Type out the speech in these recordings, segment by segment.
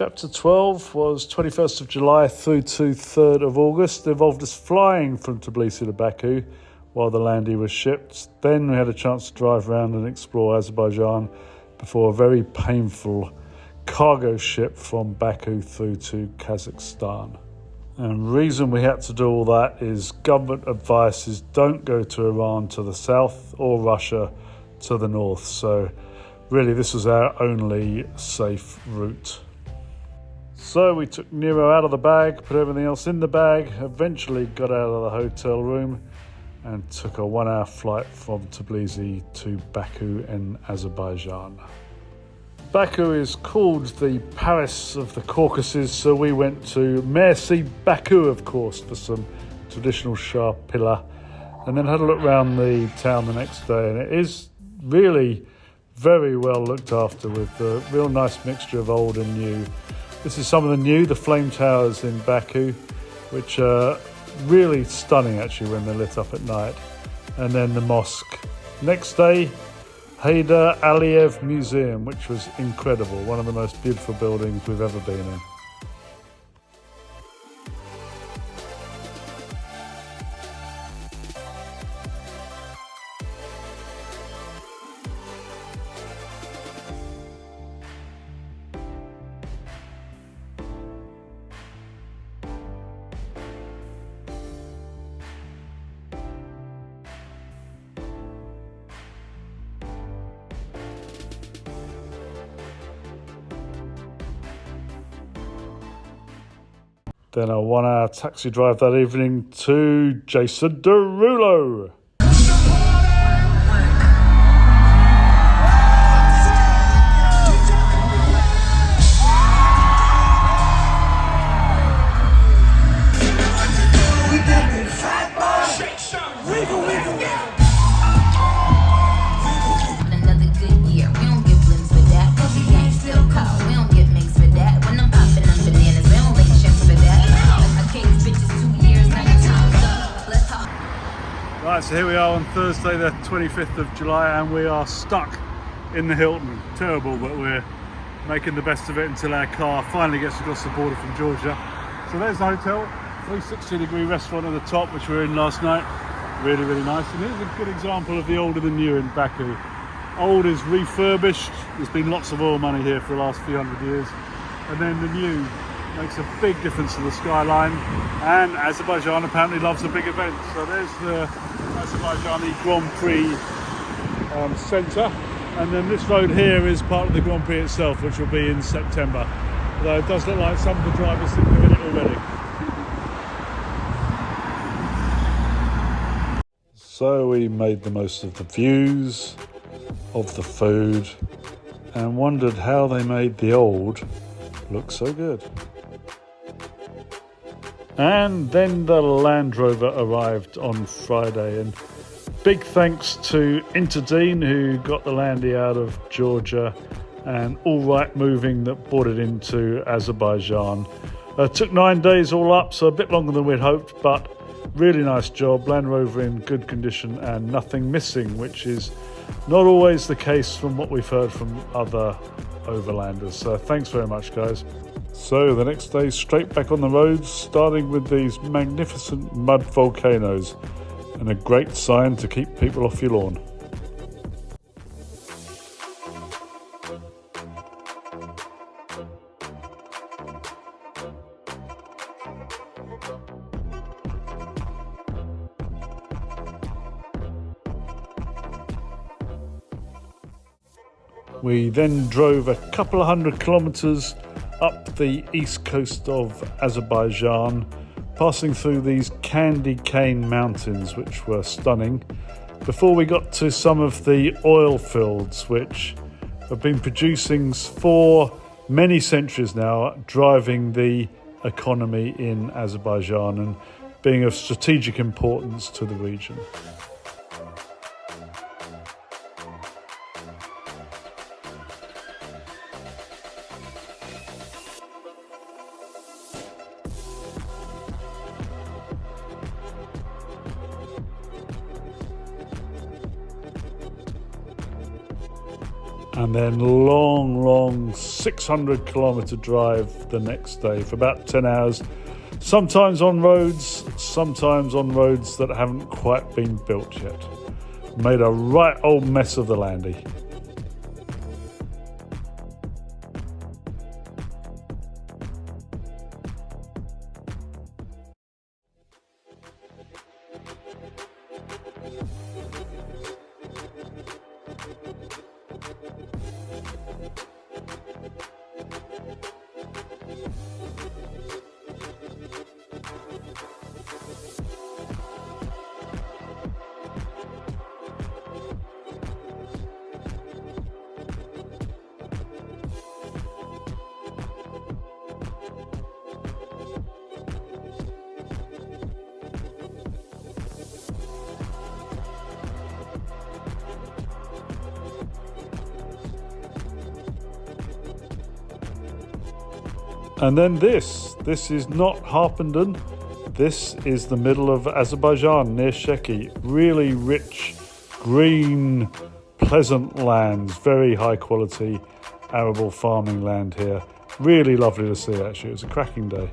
Chapter 12 was 21st of July through to 3rd of August. It involved us flying from Tbilisi to Baku while the landy was shipped. Then we had a chance to drive around and explore Azerbaijan before a very painful cargo ship from Baku through to Kazakhstan. And the reason we had to do all that is government advice is don't go to Iran to the south or Russia to the north. So really this was our only safe route. So we took Nero out of the bag, put everything else in the bag, eventually got out of the hotel room and took a 1-hour flight from Tbilisi to Baku in Azerbaijan. Baku is called the Paris of the Caucasus, so we went to Mersi Baku, of course, for some traditional Shah Pilla, and then had a look around the town the next day, and it is really very well looked after with a real nice mixture of old and new. This is some of the new, the flame towers in Baku, which are really stunning actually when they're lit up at night. And then the mosque. Next day, Haydar Aliyev Museum, which was incredible, one of the most beautiful buildings we've ever been in. Then a 1-hour taxi drive that evening to Jason Derulo. Right, so here we are on Thursday the 25th of July and we are stuck in the Hilton. Terrible, but we're making the best of it until our car finally gets across the border from Georgia. So there's the hotel, 360-degree restaurant at the top, which we were in last night. Really, really nice. And here's a good example of the old and the new in Baku. Old is refurbished. There's been lots of oil money here for the last few hundred years. And then the new makes a big difference to the skyline, and Azerbaijan apparently loves a big event. So there's the Azerbaijani Grand Prix centre, and then this road here is part of the Grand Prix itself, which will be in September, although it does look like some of the drivers are doing it already. So we made the most of the views, of the food, and wondered how they made the old look so good. And then the Land Rover arrived on Friday, and big thanks to Interdine, who got the Landy out of Georgia, and All Right Moving that brought it into Azerbaijan. Took 9 days all up, so a bit longer than we'd hoped, but really nice job. Land Rover in good condition and nothing missing, which is not always the case from what we've heard from other overlanders. So thanks very much, guys. So the next day, straight back on the roads, starting with these magnificent mud volcanoes and a great sign to keep people off your lawn. We then drove a couple of 100 kilometres up the east coast of Azerbaijan, passing through these candy cane mountains, which were stunning, before we got to some of the oil fields, which have been producing for many centuries now, driving the economy in Azerbaijan and being of strategic importance to the region. and then long 600-kilometre drive the next day for about 10 hours, sometimes on roads that haven't quite been built yet. Made a right old mess of the landy. And then this is not Harpenden. This is the middle of Azerbaijan near Sheki. Really rich, green, pleasant lands, very high quality arable farming land here. Really lovely to see actually, it was a cracking day.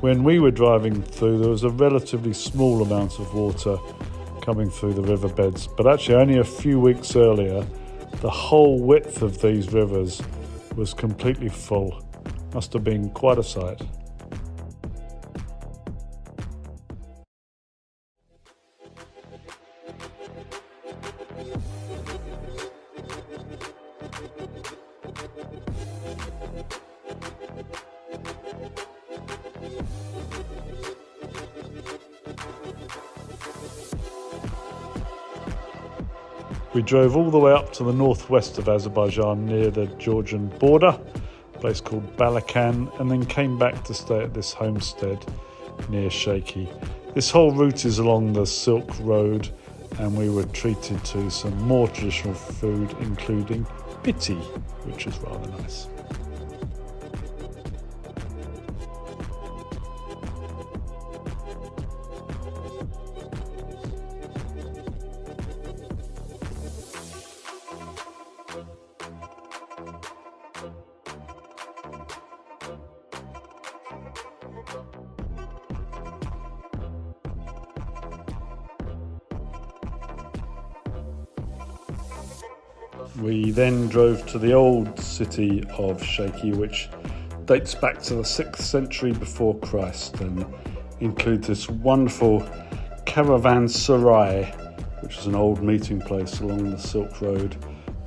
When we were driving through, there was a relatively small amount of water coming through the riverbeds, but actually only a few weeks earlier, the whole width of these rivers was completely full. Must have been quite a sight. We drove all the way up to the northwest of Azerbaijan near the Georgian border, a place called Balakan, and then came back to stay at this homestead near Sheki. This whole route is along the Silk Road, and we were treated to some more traditional food, including piti, which is rather nice. We then drove to the old city of Sheki, which dates back to the 6th century before Christ and includes this wonderful caravanserai, which is an old meeting place along the Silk Road,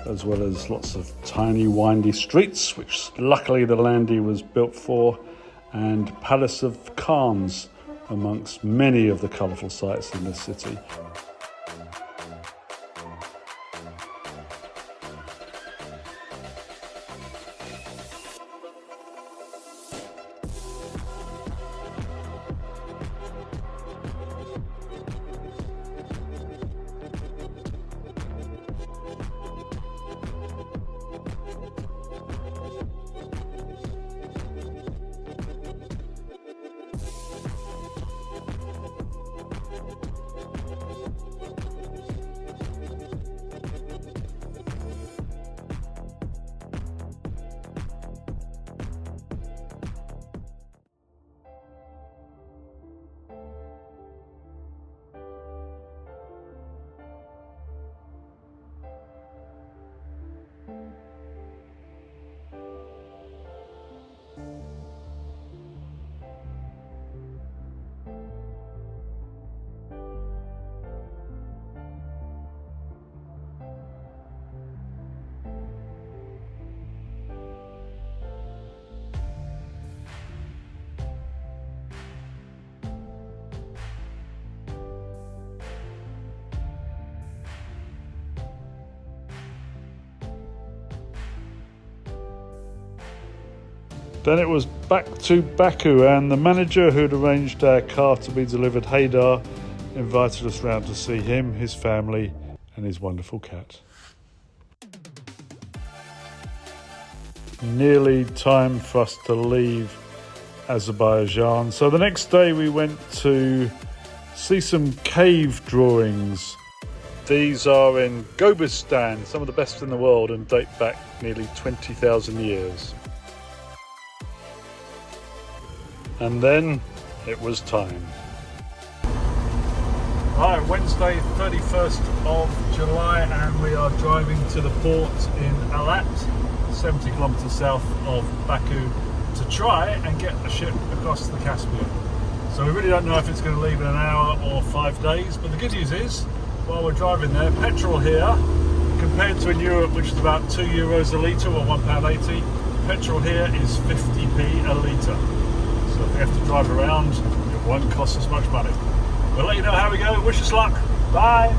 as well as lots of tiny windy streets, which luckily the landy was built for, and Palace of Khans, amongst many of the colourful sights in this city. Then it was back to Baku, and the manager who'd arranged our car to be delivered, Haydar, invited us round to see him, his family and his wonderful cat. Nearly time for us to leave Azerbaijan. So the next day we went to see some cave drawings. These are in Gobistan, some of the best in the world, and date back nearly 20,000 years. And then it was time. Right, Wednesday 31st of July, and we are driving to the port in Alat, 70 kilometres south of Baku, to try and get the ship across the Caspian. So we really don't know if it's going to leave in an hour or 5 days, but the good news is, while we're driving there, petrol here, compared to in Europe, which is about €2 a litre or £1.80, petrol here is 50p a litre. So if we have to drive around, it won't cost us much money. We'll let you know how we go. Wish us luck. Bye.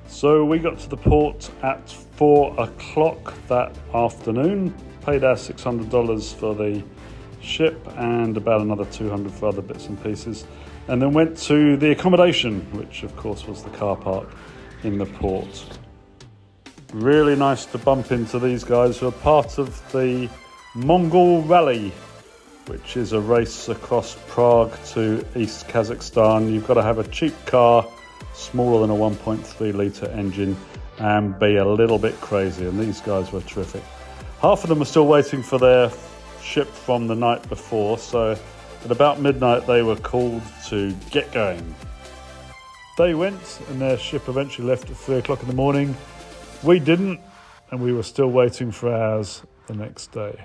So we got to the port at 4 o'clock that afternoon, paid our $600 for the ship and about another $200 for other bits and pieces, and then went to the accommodation, which of course was the car park in the port. Really nice to bump into these guys who are part of the Mongol Rally, which is a race across Prague to East Kazakhstan. You've got to have a cheap car, smaller than a 1.3 litre engine, and be a little bit crazy, and these guys were terrific. Half of them are still waiting for their ship from the night before, so at about midnight they were called to get going. They went, and their ship eventually left at 3 o'clock in the morning. We didn't, and we were still waiting for ours the next day.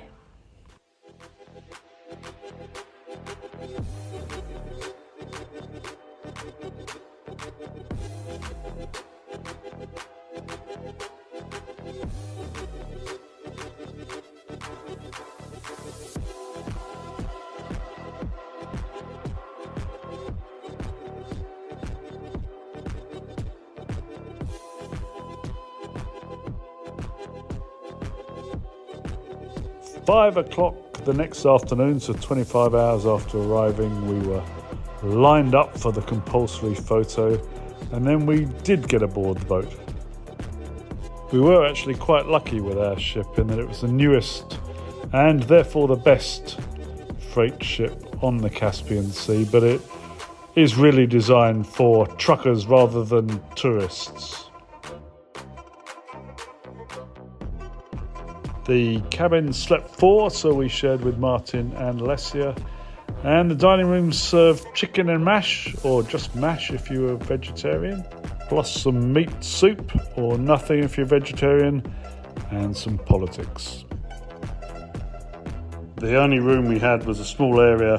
Five o'clock the next afternoon, so 25 hours after arriving, we were lined up for the compulsory photo, and then we did get aboard the boat. We were actually quite lucky with our ship in that it was the newest and therefore the best freight ship on the Caspian Sea, but it is really designed for truckers rather than tourists. The cabin slept four, so we shared with Martin and Lesia. And the dining room served chicken and mash, or just mash if you were vegetarian, plus some meat soup, or nothing if you're vegetarian, and some politics. The only room we had was a small area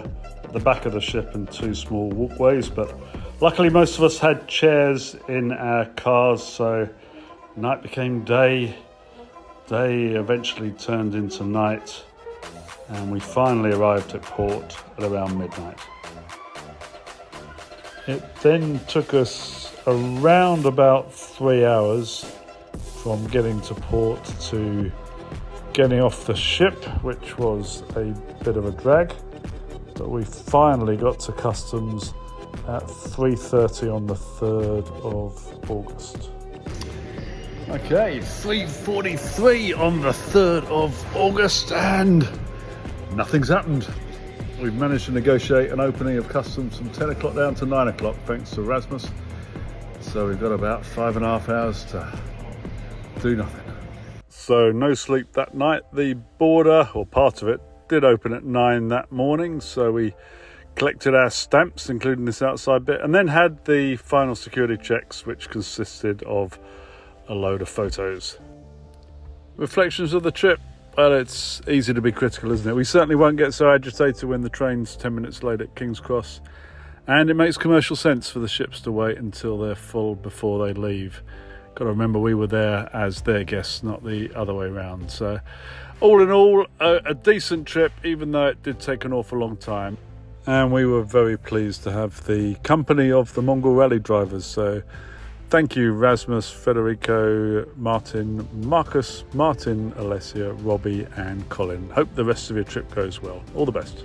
at the back of the ship and two small walkways, but luckily most of us had chairs in our cars, so night became day. Day eventually turned into night, and we finally arrived at port at around midnight. It then took us around about 3 hours from getting to port to getting off the ship, which was a bit of a drag, but we finally got to customs at 3:30 on the 3rd of August. Okay, 3:43 on the 3rd of August, and nothing's happened. We've managed to negotiate an opening of customs from 10 o'clock down to 9 o'clock, thanks to Rasmus. So we've got about 5.5 hours to do nothing. So no sleep that night. The border, or part of it, did open at 9 that morning, so we collected our stamps, including this outside bit, and then had the final security checks, which consisted of a load of photos. Reflections of the trip. Well, it's easy to be critical, isn't it? We certainly won't get so agitated when the train's 10 minutes late at King's Cross, and it makes commercial sense for the ships to wait until they're full before they leave. Got to remember we were there as their guests, not the other way around. So all in all, a decent trip, even though it did take an awful long time. And we were very pleased to have the company of the Mongol Rally drivers. So Thank you, Rasmus, Federico, Martin, Marcus, Martin, Alessia, Robbie and Colin. Hope the rest of your trip goes well. All the best.